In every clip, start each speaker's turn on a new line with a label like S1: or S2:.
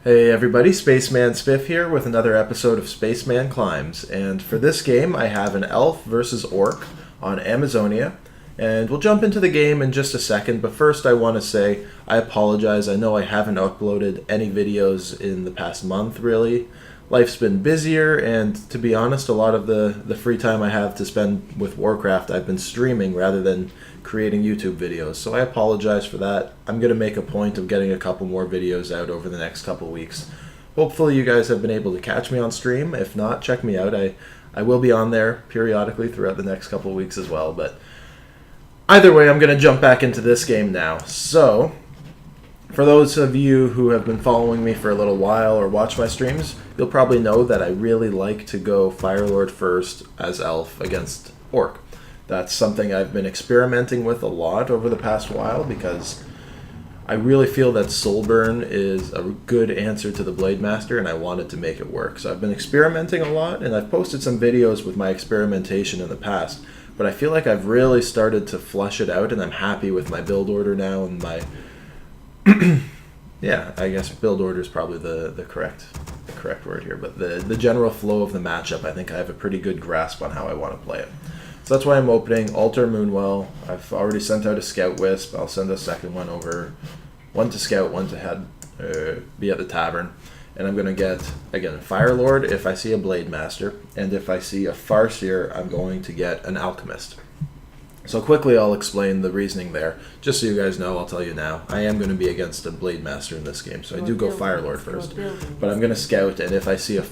S1: Hey everybody, Spaceman Spiff here with another episode of Spaceman Climbs, and for this game I have an elf versus orc on Amazonia, and we'll jump into the game in just a second, but first I want to say I apologize. I know I haven't uploaded any videos in the past month really. Life's been busier, and to be honest, a lot of the free time I have to spend with Warcraft I've been streaming rather than creating YouTube videos, so I apologize for that. I'm going to make a point of getting a couple more videos out over the next couple weeks. Hopefully you guys have been able to catch me on stream. If not, check me out. I will be on there periodically throughout the next couple weeks as well, but either way, I'm going to jump back into this game now. So, for those of you who have been following me for a little while or watch my streams, you'll probably know that I really like to go Firelord first as elf against orc. That's something I've been experimenting with a lot over the past while because I really feel that Soulburn is a good answer to the Blade Master, and I wanted to make it work. So I've been experimenting a lot, and I've posted some videos with my experimentation in the past, but I feel like I've really started to flush it out, and I'm happy with my build order now, and my yeah, I guess build order is probably the correct word here, but the general flow of the matchup, I think I have a pretty good grasp on how I want to play it. So that's why I'm opening Altar Moonwell. I've already sent out a Scout Wisp. I'll send a second one over. One to Scout, one to be at the Tavern. And I'm going to get, again, Firelord if I see a Blade Master. And if I see a Farseer, I'm going to get an Alchemist. So quickly I'll explain the reasoning there. Just so you guys know, I'll tell you now. I am going to be against a Blade Master in this game. So I do go Firelord first. But I'm going to Scout, and if I see a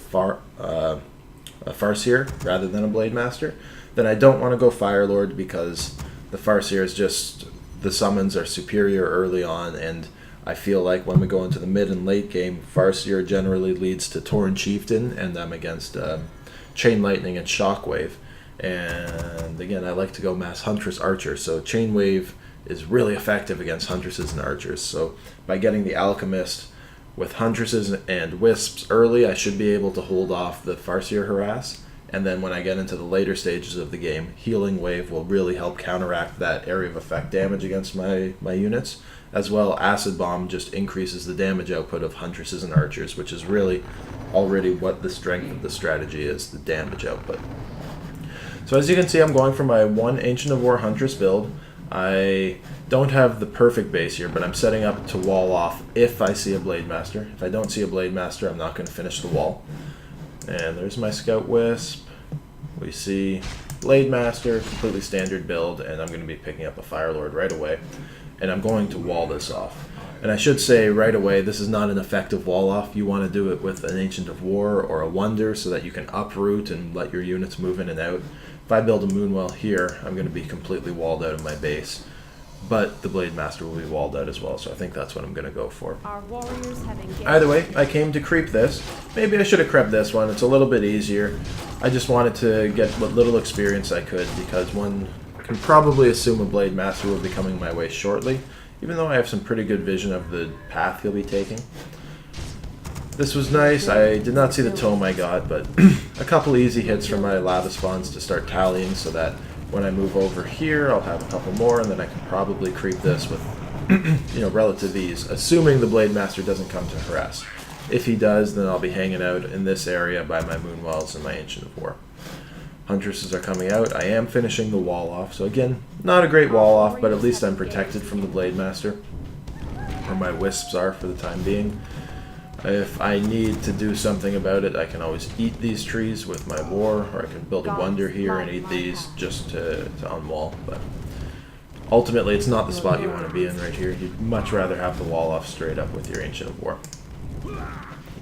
S1: Farseer rather than a Blade Master, then I don't want to go Firelord because the Farseer is just, the summons are superior early on, and I feel like when we go into the mid and late game, Farseer generally leads to Tauren Chieftain, and I'm against Chain Lightning and Shockwave. And again, I like to go Mass Huntress Archer, so Chain Wave is really effective against Huntresses and Archers. So by getting the Alchemist with Huntresses and Wisps early, I should be able to hold off the Farseer harass. And then when I get into the later stages of the game, Healing Wave will really help counteract that area of effect damage against my units. As well, Acid Bomb just increases the damage output of Huntresses and Archers, which is really already what the strength of the strategy is, the damage output. So as you can see, I'm going for my one Ancient of War Huntress build. I don't have the perfect base here, but I'm setting up to wall off if I see a Blade Master. If I don't see a Blade Master, I'm not going to finish the wall. And there's my Scout Wisp. We see Blade Master, completely standard build, and I'm going to be picking up a Firelord right away. And I'm going to wall this off. And I should say right away, this is not an effective wall off. You want to do it with an Ancient of War or a Wonder so that you can uproot and let your units move in and out. If I build a Moonwell here, I'm going to be completely walled out of my base. But the Blade Master will be walled out as well, so I think that's what I'm going to go for.
S2: Our warriors have engaged.
S1: Either way, I came to creep this. Maybe I should have crept this one. It's a little bit easier. I just wanted to get what little experience I could, because one can probably assume a Blade Master will be coming my way shortly, even though I have some pretty good vision of the path he'll be taking. This was nice. I did not see the tome I got, but a couple easy hits from my lava spawns to start tallying so that when I move over here, I'll have a couple more, and then I can probably creep this with, relative ease, assuming the Blade Master doesn't come to harass. If he does, then I'll be hanging out in this area by my Moonwells and my Ancient of War. Huntresses are coming out. I am finishing the wall off, so again, not a great wall off, but at least I'm protected from the Blade Master, or my Wisps are for the time being. If I need to do something about it, I can always eat these trees with my war, or I can build a Wonder here and eat these just to unwall. But ultimately, it's not the spot you want to be in right here. You'd much rather have the wall off straight up with your Ancient of War.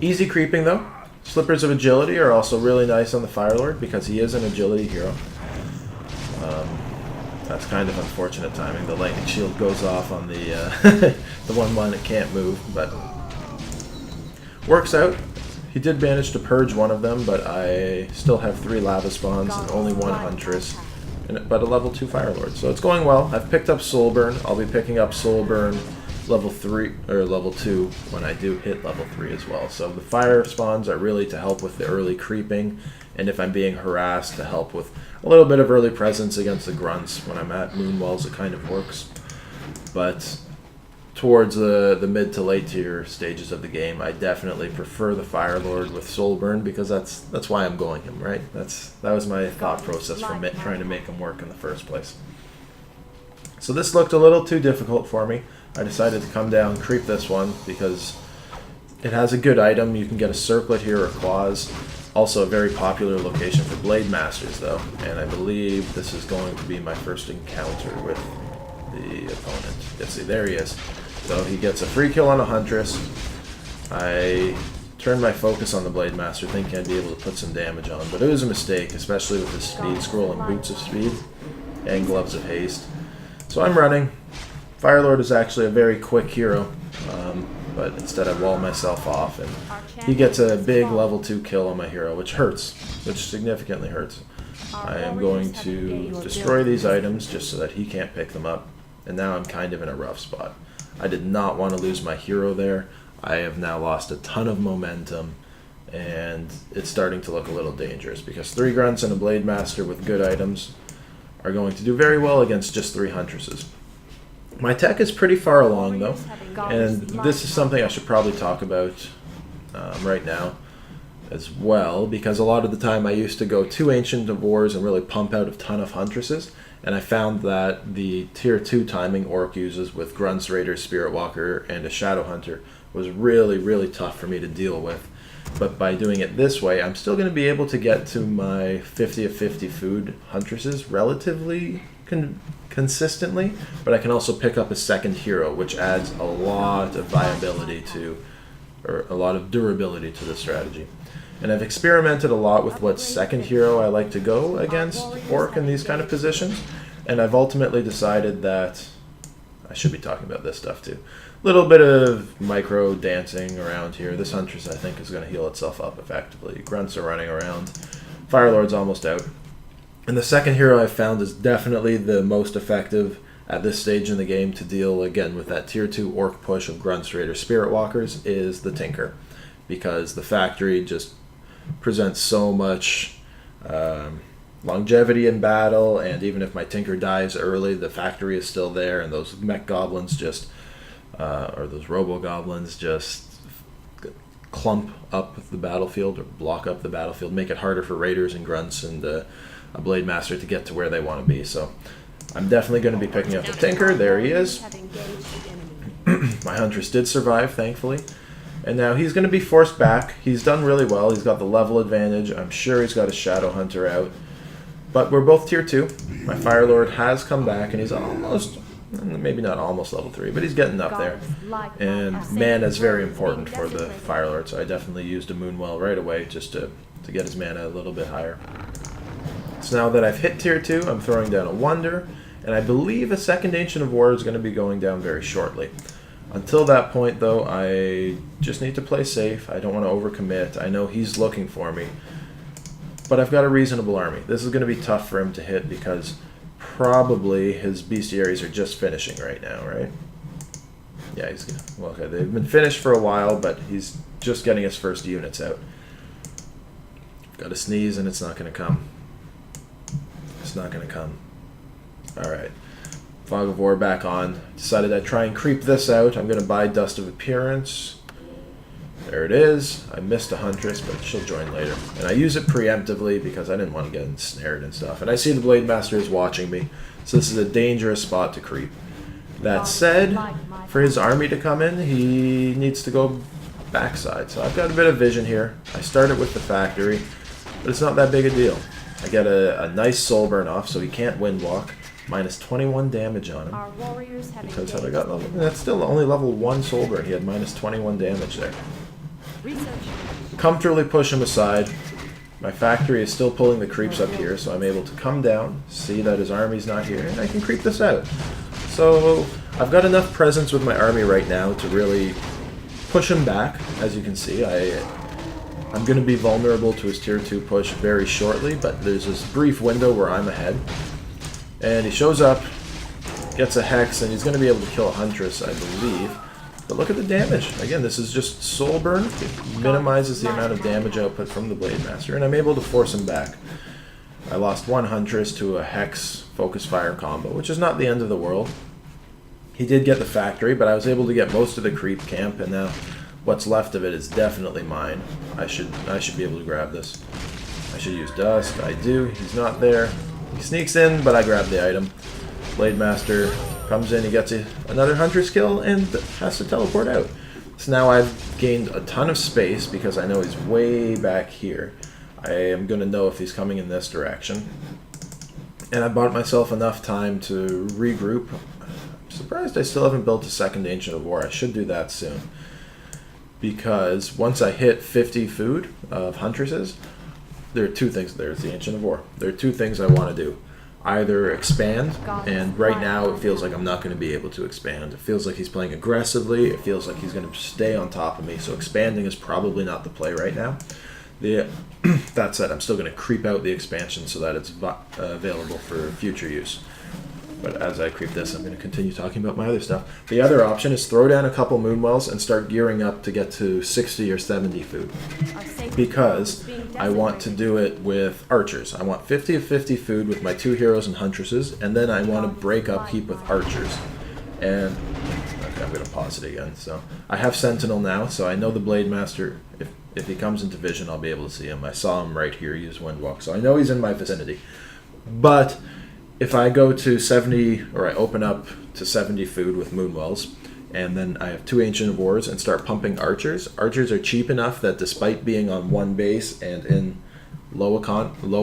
S1: Easy creeping, though. Slippers of Agility are also really nice on the Firelord because he is an agility hero. That's kind of unfortunate timing. The lightning shield goes off on the the one that can't move, but works out. He did manage to purge one of them, but I still have 3 lava spawns and only 1 Huntress, but a level 2 Firelord. So it's going well. I've picked up Soulburn. I'll be picking up Soulburn level 3 or level 2 when I do hit level 3 as well. So the fire spawns are really to help with the early creeping, and if I'm being harassed, to help with a little bit of early presence against the grunts. When I'm at Moonwells, it kind of works. But towards the mid to late tier stages of the game, I definitely prefer the Firelord with Soulburn because that's why I'm going him, right? That was my thought process for trying to make him work in the first place. So this looked a little too difficult for me. I decided to come down, creep this one because it has a good item. You can get a circlet here or claws. Also a very popular location for Blade Masters though, and I believe this is going to be my first encounter with the opponent. Let's see, there he is. So he gets a free kill on a Huntress. I turned my focus on the Blade Master thinking I'd be able to put some damage on, but it was a mistake, especially with the Speed Scroll and Boots of Speed and Gloves of Haste. So I'm running. Firelord is actually a very quick hero, but instead I wall myself off, and he gets a big level 2 kill on my hero, which hurts, which significantly hurts. I am going to destroy these items just so that he can't pick them up, and now I'm kind of in a rough spot. I did not want to lose my hero there. I have now lost a ton of momentum, and it's starting to look a little dangerous because 3 Grunts and a Blade Master with good items are going to do very well against just 3 Huntresses. My tech is pretty far along though, and this is something I should probably talk about right now as well, because a lot of the time I used to go 2 Ancient of Wars and really pump out a ton of Huntresses, and I found that the tier 2 timing Orc uses with Grunts, Raiders, Spirit Walker, and a Shadow Hunter was really, really tough for me to deal with. But by doing it this way, I'm still going to be able to get to my 50 of 50 food Huntresses relatively consistently, but I can also pick up a second hero, which adds a lot of viability to, or a lot of durability to the strategy. And I've experimented a lot with what second hero I like to go against Orc in these kind of positions, and I've ultimately decided that I should be talking about this stuff too. Little bit of micro dancing around here. This Huntress I think is going to heal itself up effectively. Grunts are running around. Firelord's almost out. And the second hero I've found is definitely the most effective at this stage in the game to deal again with that tier 2 Orc push of Grunts, Raiders, Spirit Walkers is the Tinker, because the factory just presents so much longevity in battle, and even if my Tinker dies early, the factory is still there, and those mech goblins just or those robo goblins just clump up the battlefield or block up the battlefield, make it harder for Raiders and Grunts and a Blade Master to get to where they want to be. So I'm definitely going to be picking up the Tinker. There he is. My Huntress did survive, thankfully. And now he's going to be forced back. He's done really well. He's got the level advantage. I'm sure he's got a Shadow Hunter out. But we're both tier 2. My Firelord has come back, and he's almost, maybe not almost level 3, but he's getting up there. And mana is very important for the Firelord, so I definitely used a Moonwell right away just to get his mana a little bit higher. So now that I've hit tier 2, I'm throwing down a Wonder, and I believe a second Ancient of War is going to be going down very shortly. Until that point, though, I just need to play safe. I don't want to overcommit. I know he's looking for me, but I've got a reasonable army. This is going to be tough for him to hit because probably his bestiaries are just finishing right now, right? Yeah, he's gonna, well, okay, they've been finished for a while, but he's just getting his first units out. Got to sneeze and it's not going to come. It's not going to come. Alright. Fog of War back on. Decided I'd try and creep this out. I'm going to buy Dust of Appearance. There it is. I missed a Huntress, but she'll join later. And I use it preemptively because I didn't want to get ensnared and stuff. And I see the Blade Master is watching me, so this is a dangerous spot to creep. That said, for his army to come in, he needs to go backside. So I've got a bit of vision here. I started with the factory, but it's not that big a deal. I get a nice soul burn off, so he can't wind walk. Minus 21 damage on him. Because had I got level, that's still only level 1 soul burn. He had minus 21 damage there. Comfortably push him aside. My factory is still pulling the creeps up here, so I'm able to come down, see that his army's not here, and I can creep this out. So I've got enough presence with my army right now to really push him back. As you can see, I'm going to be vulnerable to his tier 2 push very shortly, but there's this brief window where I'm ahead. And he shows up, gets a Hex, and he's going to be able to kill a Huntress, I believe. But look at the damage. Again, this is just soul burn. It minimizes the amount of damage output from the Blade Master, and I'm able to force him back. I lost one Huntress to a Hex Focus Fire combo, which is not the end of the world. He did get the factory, but I was able to get most of the creep camp, and now what's left of it is definitely mine. I should be able to grab this. I should use dust. I do. He's not there. He sneaks in, but I grab the item. Blade Master comes in, he gets another hunter's kill, and has to teleport out. So now I've gained a ton of space because I know he's way back here. I am going to know if he's coming in this direction. And I bought myself enough time to regroup. I'm surprised I still haven't built a second Ancient of War. I should do that soon. Because once I hit 50 food of Huntresses, there are two things. There's the Ancient of War. There are two things I want to do. Either expand, and right now it feels like I'm not going to be able to expand. It feels like he's playing aggressively. It feels like he's going to stay on top of me. So expanding is probably not the play right now. That said, I'm still going to creep out the expansion so that it's available for future use. But as I creep this, I'm going to continue talking about my other stuff. The other option is throw down a couple Moonwells and start gearing up to get to 60 or 70 food. Because I want to do it with archers. I want 50 of 50 food with my 2 heroes and huntresses, and then I want to break upkeep with archers. And okay, I'm going to pause it again. So I have Sentinel now, so I know the Blade Master. If he comes into vision, I'll be able to see him. I saw him right here use Windwalk, so I know he's in my vicinity. But if I go to 70, or I open up to 70 food with Moonwells, and then I have 2 Ancient of Wars and start pumping archers. Archers are cheap enough that despite being on one base and in low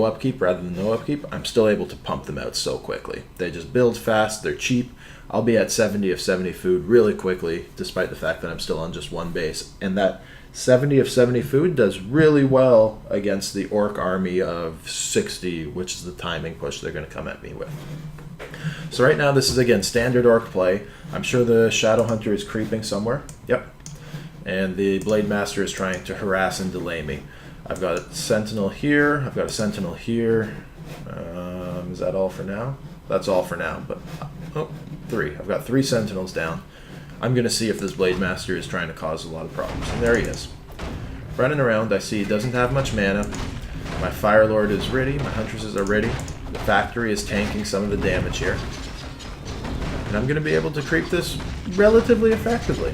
S1: upkeep rather than no upkeep, I'm still able to pump them out so quickly. They just build fast, they're cheap. I'll be at 70 of 70 food really quickly, despite the fact that I'm still on just one base. And that 70 of 70 food does really well against the Orc army of 60, which is the timing push they're going to come at me with. So right now this is again standard Orc play. I'm sure the Shadow Hunter is creeping somewhere. Yep. And the Blade Master is trying to harass and delay me. I've got a Sentinel here. I've got a Sentinel here. Is that all for now? That's all for now. But 3. I've got 3 Sentinels down. I'm going to see if this Blade Master is trying to cause a lot of problems. And there he is. Running around, I see he doesn't have much mana. My Firelord is ready. My Huntresses are ready. The factory is tanking some of the damage here. And I'm going to be able to creep this relatively effectively.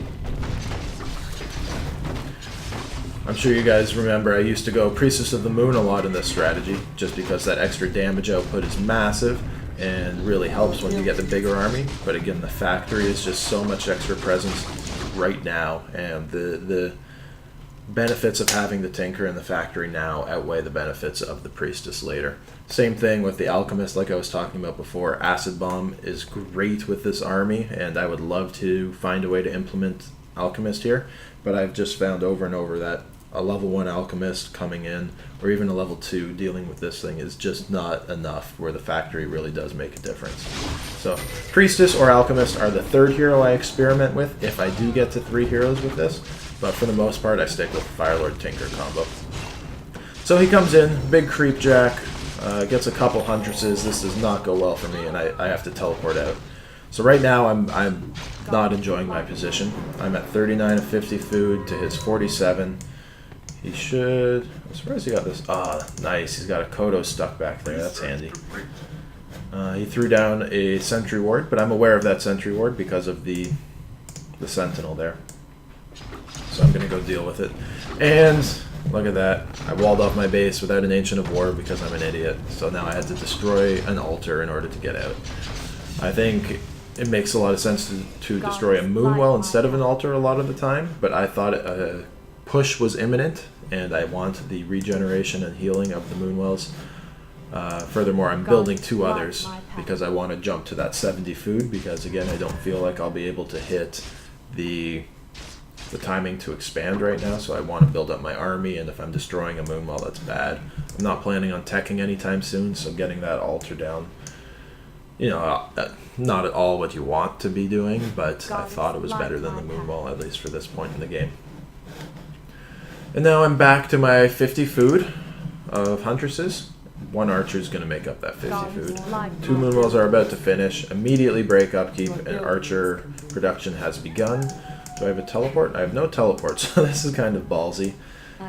S1: I'm sure you guys remember I used to go Priestess of the Moon a lot in this strategy, just because that extra damage output is massive and really helps when you get the bigger army. But again, the factory is just so much extra presence right now, and the benefits of having the Tinker in the factory now outweigh the benefits of the Priestess later. Same thing with the Alchemist, like I was talking about before. Acid Bomb is great with this army, and I would love to find a way to implement Alchemist here, but I've just found over and over that a level 1 Alchemist coming in, or even a level 2 dealing with this thing, is just not enough, where the factory really does make a difference. So Priestess or Alchemist are the 3rd hero I experiment with if I do get to 3 heroes with this, but for the most part I stick with Firelord Tinker combo. So he comes in, big creep jack, gets a couple Huntresses. This does not go well for me, and I have to teleport out. So right now I'm not enjoying my position. I'm at 39 of 50 food to his 47. He should... I'm surprised he got this. Ah, nice. He's got a Kodo stuck back there. That's handy. He threw down a Sentry Ward, but I'm aware of that Sentry Ward because of the Sentinel there. So I'm going to go deal with it. And look at that. I walled off my base without an Ancient of War because I'm an idiot. So now I had to destroy an altar in order to get out. I think it makes a lot of sense to destroy a Moonwell instead of an altar a lot of the time, but I thought a push was imminent, and I want the regeneration and healing of the Moonwells. Furthermore, I'm building 2 others because I want to jump to that 70 food, because again, I don't feel like I'll be able to hit the timing to expand right now, so I want to build up my army, and if I'm destroying a Moonwell, that's bad. I'm not planning on teching anytime soon, so getting that altar down, you know, not at all what you want to be doing, but I thought it was better than the Moonwell, at least for this point in the game. And now I'm back to my 50 food of Huntresses. 1 archer is going to make up that 50 food. 2 Moonwells are about to finish. Immediately break upkeep, and archer production has begun. Do I have a teleport? I have no teleport, so this is kind of ballsy.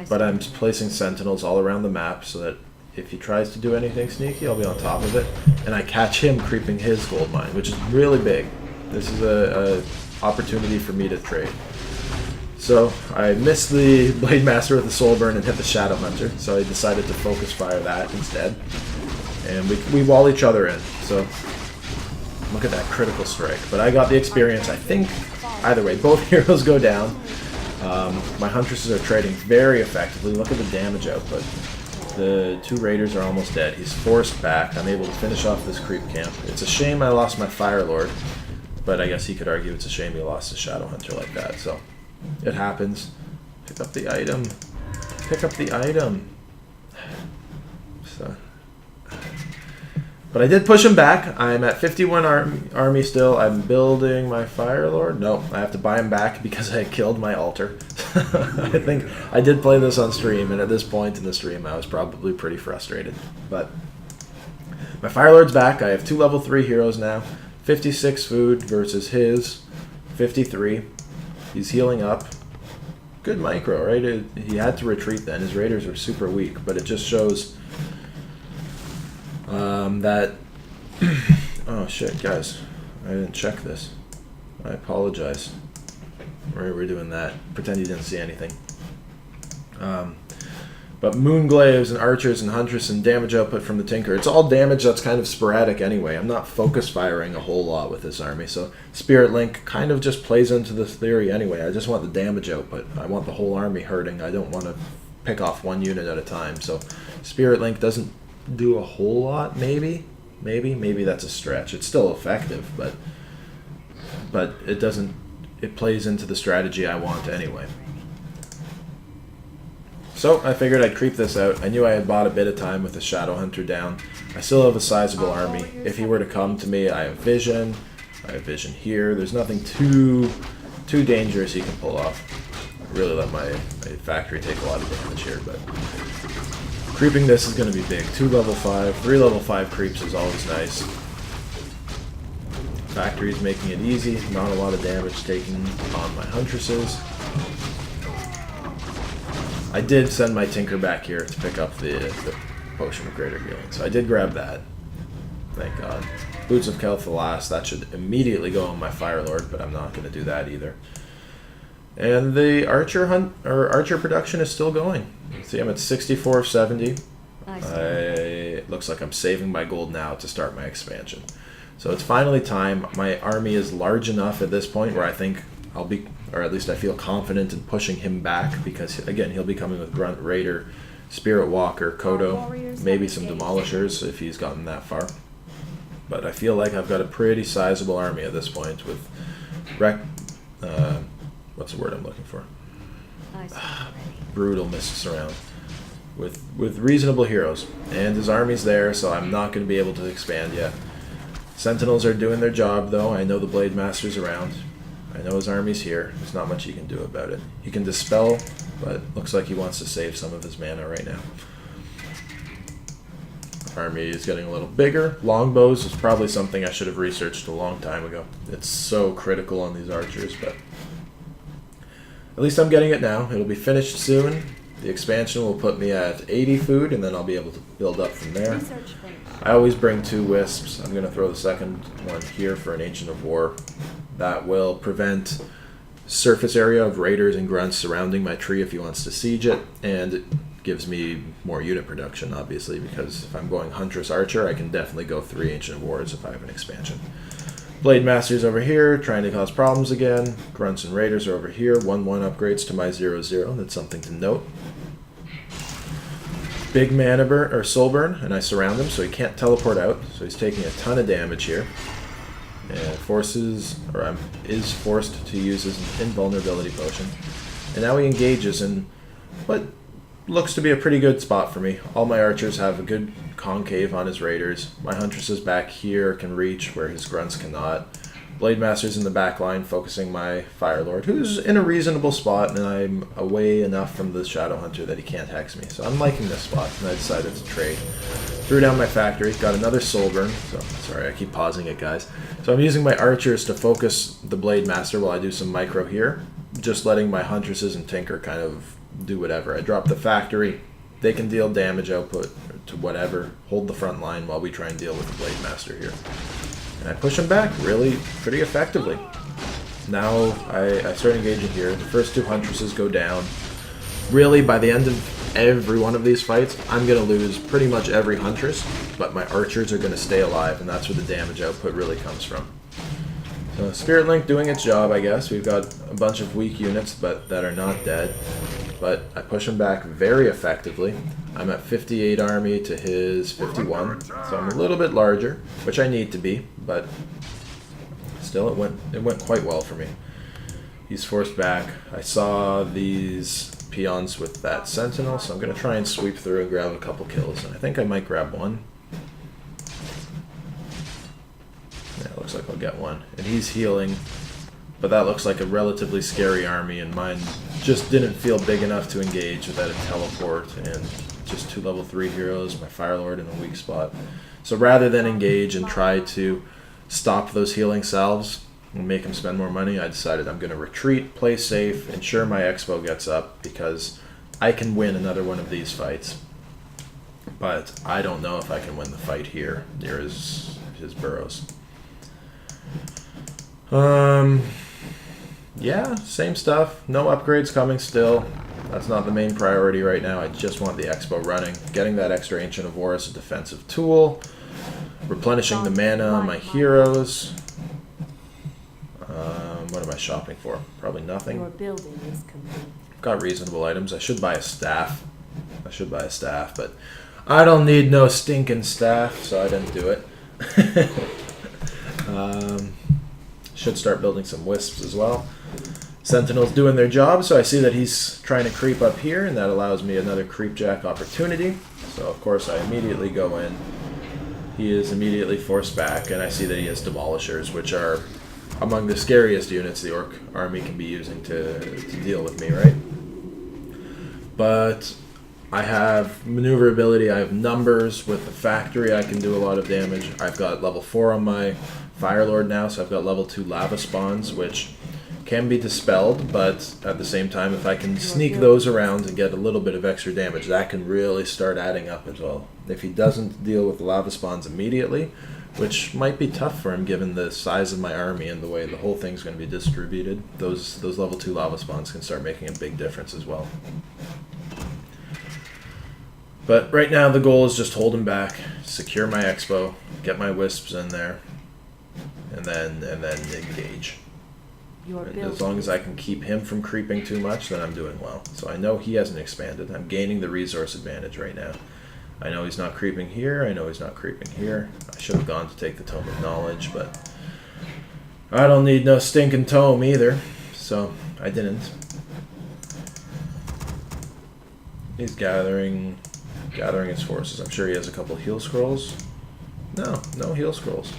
S1: But I'm placing sentinels all around the map so that if he tries to do anything sneaky, I'll be on top of it. And I catch him creeping his gold mine, which is really big. This is a opportunity for me to trade. So I missed the Blade Master with the Soul Burn and hit the Shadow Hunter, so I decided to focus fire that instead. And we wall each other in, so look at that critical strike. But I got the experience, I think, either way. Both heroes go down. My Huntresses are trading very effectively. Look at the damage output. The 2 Raiders are almost dead. He's forced back. I'm able to finish off this creep camp. It's a shame I lost my Firelord, but I guess he could argue it's a shame he lost his Shadow Hunter like that, so it happens. Pick up the item. Pick up the item. So, but I did push him back. I'm at 51 army still. I'm building my Firelord. No, I have to buy him back because I killed my altar. I think I did play this on stream, and at this point in the stream I was probably pretty frustrated. But my Firelord's back. I have 2 level 3 heroes now. 56 food versus his 53. He's healing up. Good micro, right? He had to retreat then. His Raiders are super weak, but it just shows that... Oh shit, guys. I didn't check this. I apologize. We're doing that. Pretend you didn't see anything. But Moonglaves and Archers and Huntress and damage output from the Tinker. It's all damage that's kind of sporadic anyway. I'm not focus firing a whole lot with this army. So Spirit Link kind of just plays into this theory anyway. I just want the damage output. I want the whole army hurting. I don't want to pick off one unit at a time. So Spirit Link doesn't do a whole lot, maybe. Maybe that's a stretch. It's still effective, but it doesn't... It plays into the strategy I want anyway. So I figured I'd creep this out. I knew I had bought a bit of time with the Shadow Hunter down. I still have a sizable army. If he were to come to me, I have vision. I have vision here. There's nothing too dangerous he can pull off. I really let my factory take a lot of damage here, but creeping this is going to be big. 2 level 5, 3 level 5 creeps is always nice. Factory's making it easy. Not a lot of damage taken on my Huntresses. I did send my Tinker back here to pick up the Potion of Greater Healing, so I did grab that. Thank God. Boots of Kelth the last. That should immediately go on my Firelord, but I'm not going to do that either. And the Archer production is still going. See, I'm at 64 of 70. It looks like I'm saving my gold now to start my expansion. So it's finally time. My army is large enough at this point where I think I'll be, or at least I feel confident in pushing him back, because again, he'll be coming with Grunt, Raider, Spirit Walker, Kodo, maybe some Demolishers if he's gotten that far. But I feel like I've got a pretty sizable army at this point with what's the word I'm looking for? Brutal Mists around. With reasonable heroes. And his army's there, so I'm not going to be able to expand yet. Sentinels are doing their job, though. I know the Blade Master's around. I know his army's here. There's not much he can do about it. He can dispel, but looks like he wants to save some of his mana right now. Army is getting a little bigger. Longbows is probably something I should have researched a long time ago. It's so critical on these archers, but at least I'm getting it now. It'll be finished soon. The expansion will put me at 80 food, and then I'll be able to build up from there. I always bring 2 Wisps. I'm going to throw the second one here for an Ancient of War. That will prevent surface area of Raiders and Grunts surrounding my tree if he wants to siege it, and it gives me more unit production, obviously, because if I'm going Huntress Archer, I can definitely go 3 Ancient of Wars if I have an expansion. Blade Masters over here, trying to cause problems again. Grunts and Raiders are over here. 1/1 upgrades to my 0/0. That's something to note. Big mana burn, or soul burn, and I surround him so he can't teleport out. So he's taking a ton of damage here. And is forced to use his invulnerability potion. And now he engages in what looks to be a pretty good spot for me. All my archers have a good concave on his raiders. My huntresses back here can reach where his grunts cannot. Blade Master's in the back line focusing my Firelord, who's in a reasonable spot, and I'm away enough from the Shadow Hunter that he can't hex me. So I'm liking this spot, and I decided to trade. Threw down my factory, got another soul burn. So sorry, I keep pausing it, guys. So I'm using my archers to focus the Blade Master while I do some micro here, just letting my huntresses and Tinker kind of do whatever. I drop the factory. They can deal damage output to whatever. Hold the front line while we try and deal with the Blade Master here. And I push him back really pretty effectively. Now I start engaging here. The first 2 Huntresses go down. Really, by the end of every one of these fights, I'm going to lose pretty much every Huntress, but my archers are going to stay alive, and that's where the damage output really comes from. So Spirit Link doing its job, I guess. We've got a bunch of weak units but that are not dead, but I push him back very effectively. I'm at 58 army to his 51, so I'm a little bit larger, which I need to be, but still it went quite well for me. He's forced back. I saw these peons with that sentinel, so I'm going to try and sweep through and grab a couple kills, and I think I might grab one. Yeah, it looks like I'll get one. And he's healing, but that looks like a relatively scary army, and mine just didn't feel big enough to engage without a teleport and just 2 level 3 heroes, my Firelord in a weak spot. So rather than engage and try to stop those healing salves and make him spend more money, I decided I'm going to retreat, play safe, ensure my expo gets up, because I can win another one of these fights. But I don't know if I can win the fight here near his burrows. Yeah, same stuff. No upgrades coming still. That's not the main priority right now. I just want the expo running. Getting that extra Ancient of War as a defensive tool. Replenishing the mana on my heroes. What am I shopping for? Probably nothing.
S2: Your building is complete.
S1: I've got reasonable items. I should buy a staff. But I don't need no stinking staff, so I didn't do it. Should start building some wisps as well. Sentinel's doing their job, so I see that he's trying to creep up here, and that allows me another creepjack opportunity. So of course I immediately go in. He is immediately forced back, and I see that he has Demolishers, which are among the scariest units the Orc army can be using to deal with me, right? But I have maneuverability, I have numbers. With the factory I can do a lot of damage. I've got level 4 on my Firelord now, so I've got level 2 lava spawns, which can be dispelled, but at the same time, if I can sneak those around and get a little bit of extra damage, that can really start adding up as well. If he doesn't deal with the lava spawns immediately, which might be tough for him given the size of my army and the way the whole thing's going to be distributed, those level 2 lava spawns can start making a big difference as well. But right now the goal is just hold him back, secure my expo, get my wisps in there, and then engage. And as long as I can keep him from creeping too much, then I'm doing well. So I know he hasn't expanded. I'm gaining the resource advantage right now. I know he's not creeping here. I know he's not creeping here. I should have gone to take the Tome of Knowledge, but I don't need no stinking tome either, so I didn't. He's gathering his forces. I'm sure he has a couple heal scrolls. No heal scrolls.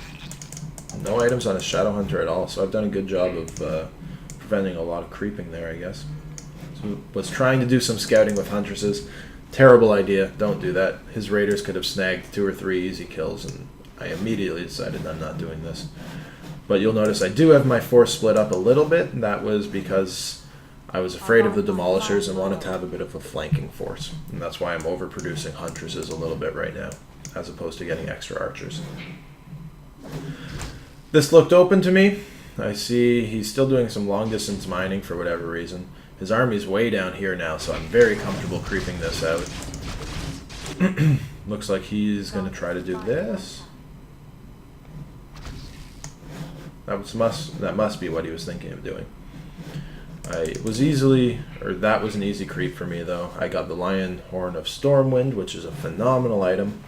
S1: No items on a Shadow Hunter at all, so I've done a good job of preventing a lot of creeping there, I guess. So was trying to do some scouting with Huntresses. Terrible idea. Don't do that. His raiders could have snagged 2 or 3 easy kills, and I immediately decided I'm not doing this. But you'll notice I do have my force split up a little bit, and that was because I was afraid of the Demolishers and wanted to have a bit of a flanking force. And that's why I'm overproducing Huntresses a little bit right now, as opposed to getting extra archers. This looked open to me. I see he's still doing some long distance mining for whatever reason. His army's way down here now, so I'm very comfortable creeping this out. Looks like he's going to try to do this. That must be what he was thinking of doing. That was an easy creep for me, though. I got the Lion Horn of Stormwind, which is a phenomenal item.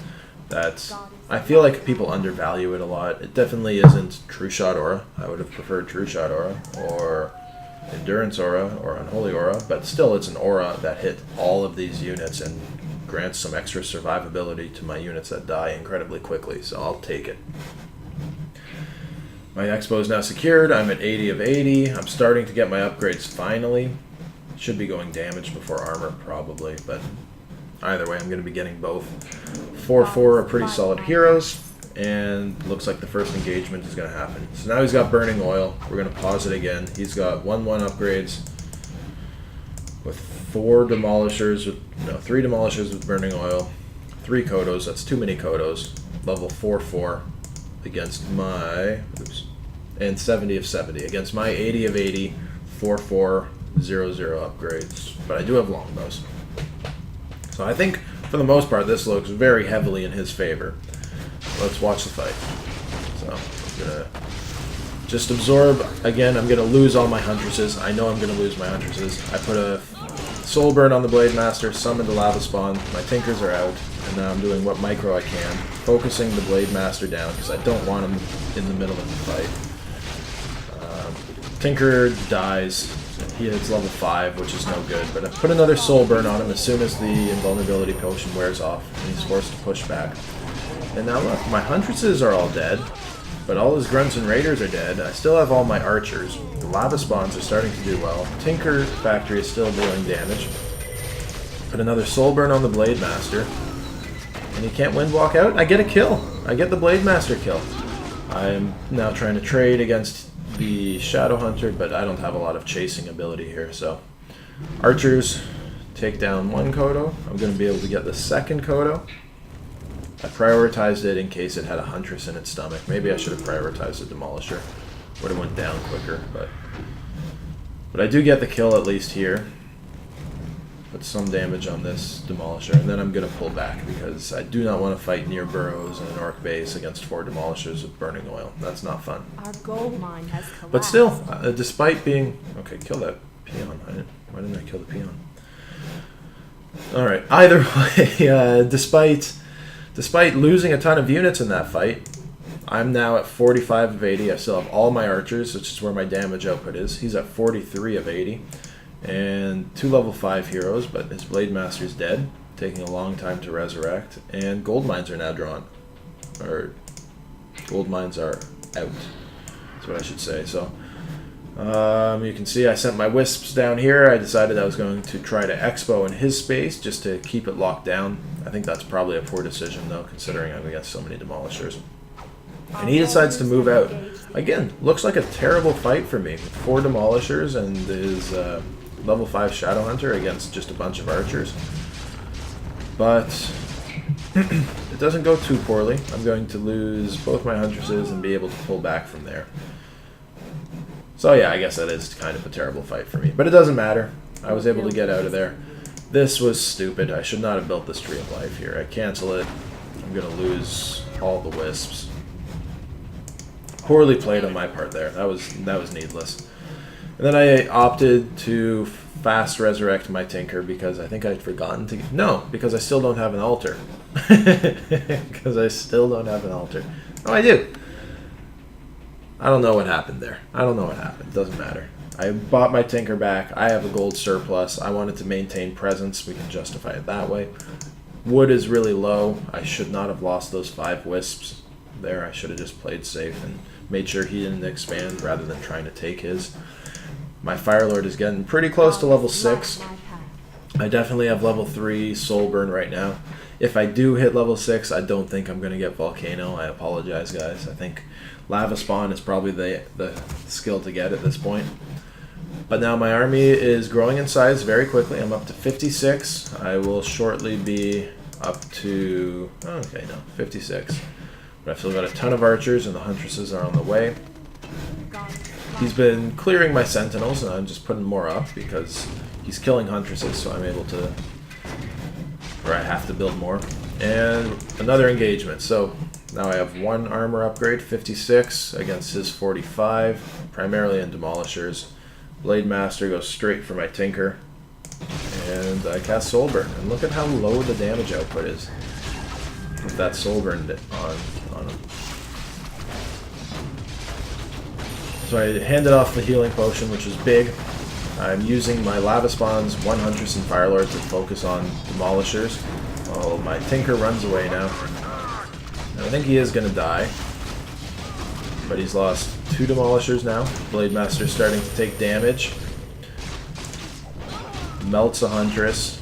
S1: I feel like people undervalue it a lot. It definitely isn't True Shot Aura. I would have preferred True Shot Aura, or Endurance Aura, or Unholy Aura, but still it's an aura that hit all of these units and grants some extra survivability to my units that die incredibly quickly, so I'll take it. My expo is now secured. I'm at 80 of 80. I'm starting to get my upgrades finally. Should be going damage before armor probably, but either way I'm going to be getting both. 4/4 are pretty solid heroes, and looks like the first engagement is going to happen. So now he's got Burning Oil. We're going to pause it again. He's got 1/1 upgrades with 3 Demolishers with Burning Oil, 3 Kodos. That's too many Kodos. Level 4/4. against my, oops, and 70 of 70 against my 80 of 80, 4-4, 0-0 upgrades. But I do have longbows. So I think, for the most part, this looks very heavily in his favor. Let's watch the fight. So, I'm going to just absorb. Again, I'm going to lose all my Huntresses. I know I'm going to lose my Huntresses. I put a Soul Burn on the Blade Master, summoned the Lava Spawn. My Tinkers are out, and now I'm doing what micro I can, focusing the Blade Master down, because I don't want him in the middle of the fight. Tinker dies. He hits level 5, which is no good, but I put another Soul Burn on him as soon as the Invulnerability Potion wears off, and he's forced to push back. And now look, my Huntresses are all dead, but all his Grunts and Raiders are dead. I still have all my Archers. The Lava Spawns are starting to do well. Tinker Factory is still dealing damage. Put another Soul Burn on the Blade Master, and he can't Windwalk out. I get a kill. I get the Blade Master kill. I am now trying to trade against the Shadow Hunter, but I don't have a lot of chasing ability here, so Archers take down one Kodo. I'm going to be able to get the second Kodo. I prioritized it in case it had a Huntress in its stomach. Maybe I should have prioritized the Demolisher. Would have went down quicker, but I do get the kill at least here. Put some damage on this Demolisher, and then I'm going to pull back because I do not want to fight near burrows in an Orc base against 4 Demolishers with Burning Oil. That's not fun.
S2: Our gold mine has collapsed.
S1: But still, despite being... Okay, kill that peon. Why didn't I kill the peon? Alright, either way, despite losing a ton of units in that fight, I'm now at 45 of 80. I still have all my Archers, which is where my damage output is. He's at 43 of 80. And 2 level 5 heroes, but his Blade Master's dead, taking a long time to resurrect. And gold mines are now drawn. Or, gold mines are out. That's what I should say. So, you can see I sent my Wisps down here. I decided I was going to try to Expo in his space, just to keep it locked down. I think that's probably a poor decision, though, considering I'm against so many Demolishers. And he decides to move out. Again, looks like a terrible fight for me. With 4 Demolishers and his... level 5 Shadow Hunter against just a bunch of Archers. But it doesn't go too poorly. I'm going to lose both my Huntresses and be able to pull back from there. So yeah, I guess that is kind of a terrible fight for me. But it doesn't matter. I was able to get out of there. This was stupid. I should not have built this Tree of Life here. I cancel it. I'm going to lose all the Wisps. Poorly played on my part there. That was needless. And then I opted to fast resurrect my Tinker because I think I'd forgotten to... No, because I still don't have an altar. Because I still don't have an altar. Oh, I do. I don't know what happened there. I don't know what happened. Doesn't matter. I bought my Tinker back. I have a gold surplus. I wanted to maintain presence. We can justify it that way. Wood is really low. I should not have lost those 5 Wisps there. I should have just played safe and made sure he didn't expand rather than trying to take his. My Firelord is getting pretty close to level 6. I definitely have level 3 Soul Burn right now. If I do hit level 6, I don't think I'm going to get Volcano. I apologize, guys. I think Lava Spawn is probably the skill to get at this point. But now my army is growing in size very quickly. I'm up to 56. I will shortly be up to... Okay, no, 56. But I've still got a ton of Archers, and the Huntresses are on the way. He's been clearing my Sentinels, and I'm just putting more up because he's killing Huntresses, so I'm able to... Or I have to build more. And another engagement. So now I have 1 armor upgrade, 56, against his 45, primarily in Demolishers. Blade Master goes straight for my Tinker. And I cast Soul Burn. And look at how low the damage output is with that Soul Burn on him. So I handed off the healing potion, which is big. I'm using my Lava Spawns, 1 Huntress and Firelord to focus on Demolishers. Oh, my Tinker runs away now. I think he is going to die. But he's lost 2 Demolishers now. Blade Master's starting to take damage. Melts a Huntress.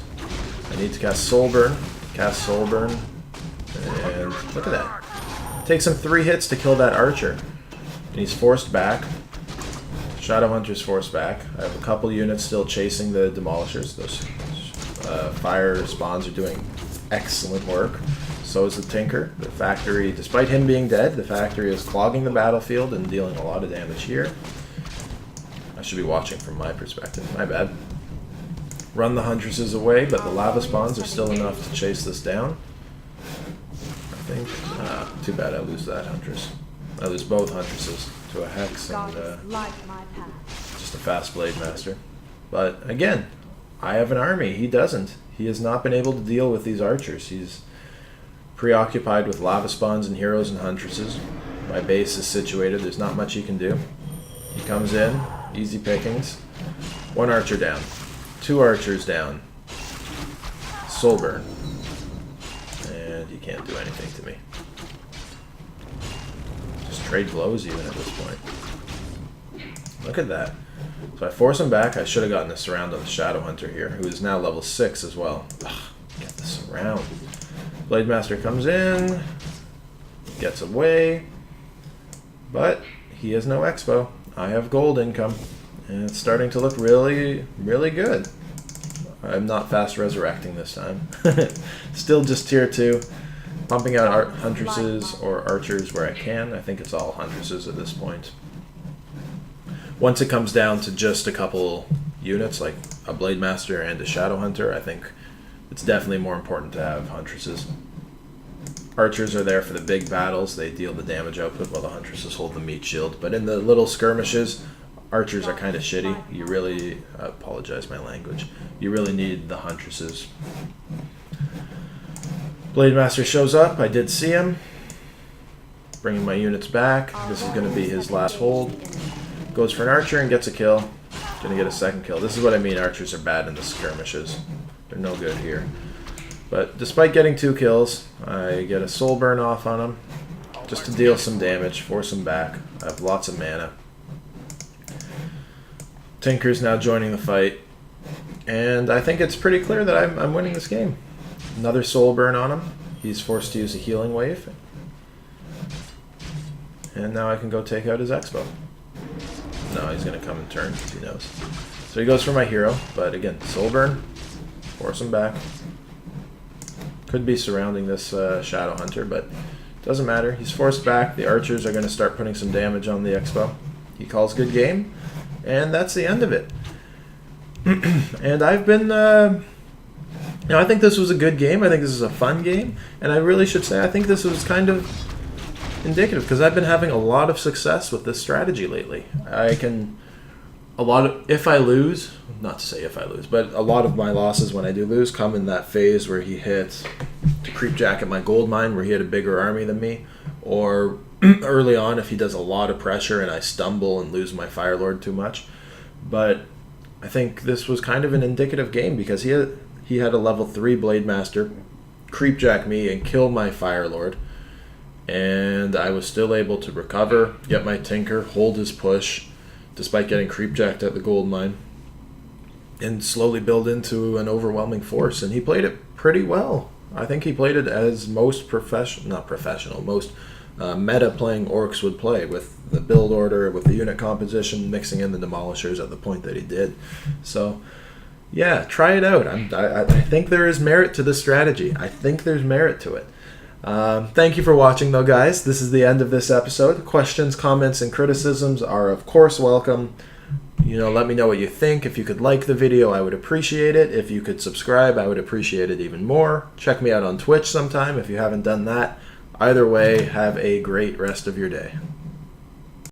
S1: I need to cast Soul Burn. Cast Soul Burn. And look at that. Takes him 3 hits to kill that Archer. And he's forced back. Shadow Hunter's forced back. I have a couple units still chasing the Demolishers. Those fire spawns are doing excellent work. So is the Tinker. The factory, despite him being dead, the factory is clogging the battlefield and dealing a lot of damage here. I should be watching from my perspective. My bad. Run the Huntresses away, but the lava spawns are still enough to chase this down. I think. Too bad I lose that Huntress. I lose both Huntresses to a Hex and just a fast Blade Master. But again, I have an army. He doesn't. He has not been able to deal with these archers. He's preoccupied with lava spawns and heroes and Huntresses. My base is situated. There's not much he can do. He comes in. Easy pickings. One archer down. Two archers down. Soulburn. And he can't do anything to me. Just trade blows even at this point. Look at that. So I force him back. I should have gotten the surround on the Shadow Hunter here, who is now level 6 as well. Ugh, get the surround. Blade Master comes in. Gets away. But he has no expo. I have gold income. And it's starting to look really, really good. I'm not fast resurrecting this time. Still just tier 2. Pumping out Huntresses or Archers where I can. I think it's all Huntresses at this point. Once it comes down to just a couple units, like a Blade Master and a Shadow Hunter, I think it's definitely more important to have Huntresses. Archers are there for the big battles. They deal the damage output while the Huntresses hold the meat shield. But in the little skirmishes, Archers are kind of shitty. You really, I apologize my language, you really need the Huntresses. Blade Master shows up. I did see him. Bringing my units back. This is going to be his last hold. Goes for an archer and gets a kill. Gonna get a second kill. This is what I mean, archers are bad in the skirmishes. They're no good here. But despite getting 2 kills, I get a soul burn off on him. Just to deal some damage, force him back. I have lots of mana. Tinker's now joining the fight. And I think it's pretty clear that I'm winning this game. Another soul burn on him. He's forced to use a healing wave. And now I can go take out his expo. No, he's going to come in turn because he knows. So he goes for my hero, but again, soul burn. Force him back. Could be surrounding this Shadow Hunter, but doesn't matter. He's forced back. The archers are going to start putting some damage on the expo. He calls good game, and that's the end of it. And I've been... I think this was a good game. I think this is a fun game, and I really should say I think this was kind of indicative because I've been having a lot of success with this strategy lately. If I lose, not to say if I lose, but a lot of my losses when I do lose come in that phase where he hits to creep jack at my gold mine where he had a bigger army than me, or early on if he does a lot of pressure and I stumble and lose my Firelord too much. But I think this was kind of an indicative game because he had a level 3 Blade Master creep jack me and kill my Firelord. And I was still able to recover, get my Tinker, hold his push, despite getting creepjacked at the gold mine, and slowly build into an overwhelming force. And he played it pretty well. I think he played it as most most meta playing orcs would play, with the build order, with the unit composition, mixing in the demolishers at the point that he did. So, yeah, try it out. I think there is merit to this strategy. I think there's merit to it. Thank you for watching though, guys. This is the end of this episode. Questions, comments, and criticisms are of course welcome. Let me know what you think. If you could like the video, I would appreciate it. If you could subscribe, I would appreciate it even more. Check me out on Twitch sometime if you haven't done that. Either way, have a great rest of your day.